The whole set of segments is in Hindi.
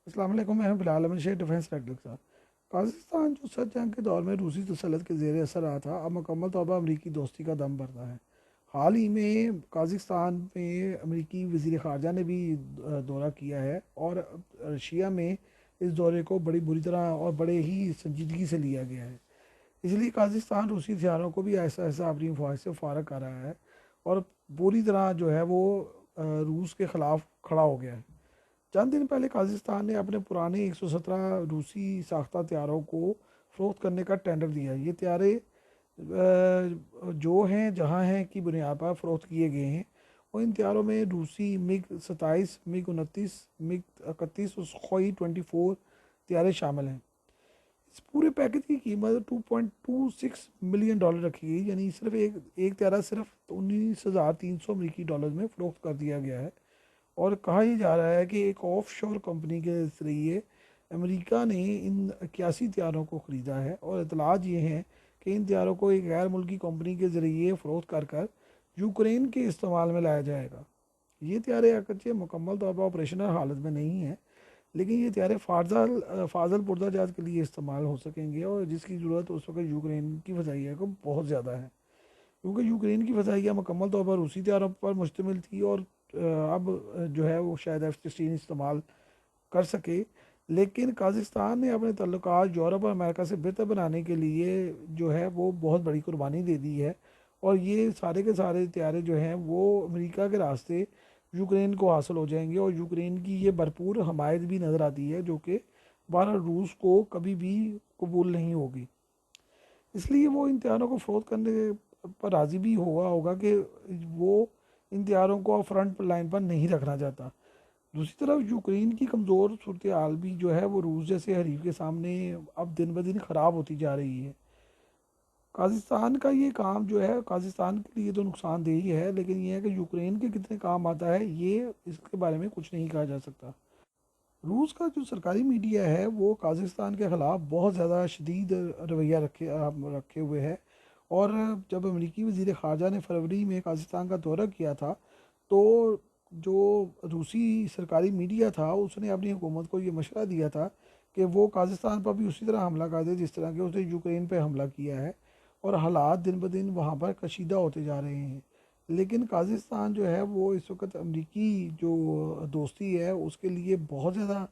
अस्सलाम वालेकुम, मैं हूं बिलाल अहमद शेख, डिफेंस टेक्निकल। पाकिस्तान जो सच जंग के दौर में रूसी तसल्लुत के ज़ेर असर रहा था, अब मुकम्मल तौर पर अमरीकी दोस्ती का दम भरता है। हाल ही में काज़ाकिस्तान में अमरीकी वज़ीर ख़ारजा ने भी दौरा किया है और रशिया में इस दौरे को बड़ी बुरी तरह और बड़े ही संजीदगी से लिया गया है। इसलिए काज़ाकिस्तान रूसी हथियारों को भी ऐसा ऐसा अपनी फ़ौज से फारग कर रहा है और पूरी तरह जो है वो रूस के ख़िलाफ़ खड़ा हो गया है। चंद दिन पहले काज़ाकिस्तान ने अपने पुराने 117 रूसी साख्ता हथियारों को फ़रोख्त करने का टेंडर दिया है। ये हथियारे जो हैं जहां हैं की बुनियाद पर फ़रोख्त किए गए हैं और इन हथियारों में रूसी मिग 27, मिग 29, मिग 31 और सुखोई 24 हथियारे शामिल हैं। इस पूरे पैकेज की कीमत $2.26 मिलियन रखी गई, यानी सिर्फ एक एक हथियारा सिर्फ 19,300 अमरीकी डॉलर में फ़रोख्त कर दिया गया है। और कहा यह जा रहा है कि एक ऑफशोर कंपनी के ज़रिए अमेरिका ने इन 81 हथियारों को ख़रीदा है और इतलात ये हैं कि इन हथियारों को एक गैर मुल्की कंपनी के ज़रिए फ़रोख्त कर कर यूक्रेन के इस्तेमाल में लाया जाएगा। ये हथियारे अगरचे मुकम्मल तौर पर ऑपरेशनल हालत में नहीं हैं, लेकिन ये हथियारे फाजल पुर्जाजात के लिए इस्तेमाल हो सकेंगे और जिसकी ज़रूरत उस वक्त यूक्रेन की फ़ज़ाइया को बहुत ज़्यादा है, क्योंकि यूक्रेन की फ़ज़ाइया मुकम्मल तौर पर रूसी हथियारों पर मुश्तमिल थी और अब जो है वो शायद F-16 इस्तेमाल कर सके। लेकिन काज़ाकिस्तान ने अपने तल्लुकात यूरोप और अमेरिका से बेहतर बनाने के लिए जो है वो बहुत बड़ी कुर्बानी दे दी है और ये सारे के सारे हथियारे जो हैं वो अमेरिका के रास्ते यूक्रेन को हासिल हो जाएंगे और यूक्रेन की ये भरपूर हमायत भी नज़र आती है, जो कि बहरहाल रूस को कभी भी कबूल नहीं होगी। इसलिए वो इन हथियारों को फ़रोख्त करने पर राज़ी भी हुआ होगा कि वो इन हथियारों को फ्रंट लाइन पर नहीं रखना चाहता। दूसरी तरफ यूक्रेन की कमज़ोर सूरत हाल भी जो है वो रूस जैसे हरीफ के सामने अब दिन ब दिन ख़राब होती जा रही है। काज़ाकिस्तान का ये काम जो है काज़ाकिस्तान के लिए तो नुकसानदेह ही है, लेकिन ये है कि यूक्रेन के कितने काम आता है ये इसके बारे में कुछ नहीं कहा जा सकता। रूस का जो सरकारी मीडिया है वो काज़ाकिस्तान के ख़िलाफ़ बहुत ज़्यादा शदीद रवैया रखे हुए है और जब अमेरिकी वज़ीर ख़ारजा ने फरवरी में काज़ाकिस्तान का दौरा किया था तो जो रूसी सरकारी मीडिया था उसने अपनी हुकूमत को ये मशवरा दिया था कि वो काज़ाकिस्तान पर भी उसी तरह हमला कर दे जिस तरह के उसने यूक्रेन पर हमला किया है और हालात दिन ब दिन वहाँ पर कशीदा होते जा रहे हैं। लेकिन काज़ाकिस्तान जो है वो इस वक्त अमरीकी जो दोस्ती है उसके लिए बहुत ज़्यादा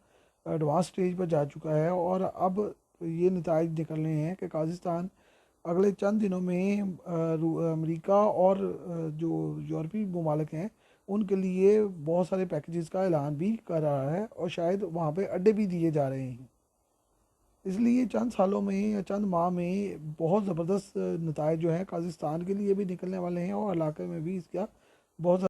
एडवांस स्टेज पर जा चुका है और अब ये नताइज निकलने हैं कि काज़ाकिस्तान अगले चंद दिनों में अमेरिका और जो यूरोपीय ममालिक हैं उनके लिए बहुत सारे पैकेजेस का ऐलान भी कर रहा है और शायद वहाँ पे अड्डे भी दिए जा रहे हैं। इसलिए चंद सालों में या चंद माह में बहुत ज़बरदस्त नताइज जो हैं काज़ाकिस्तान के लिए भी निकलने वाले हैं और इलाके में भी इसका बहुत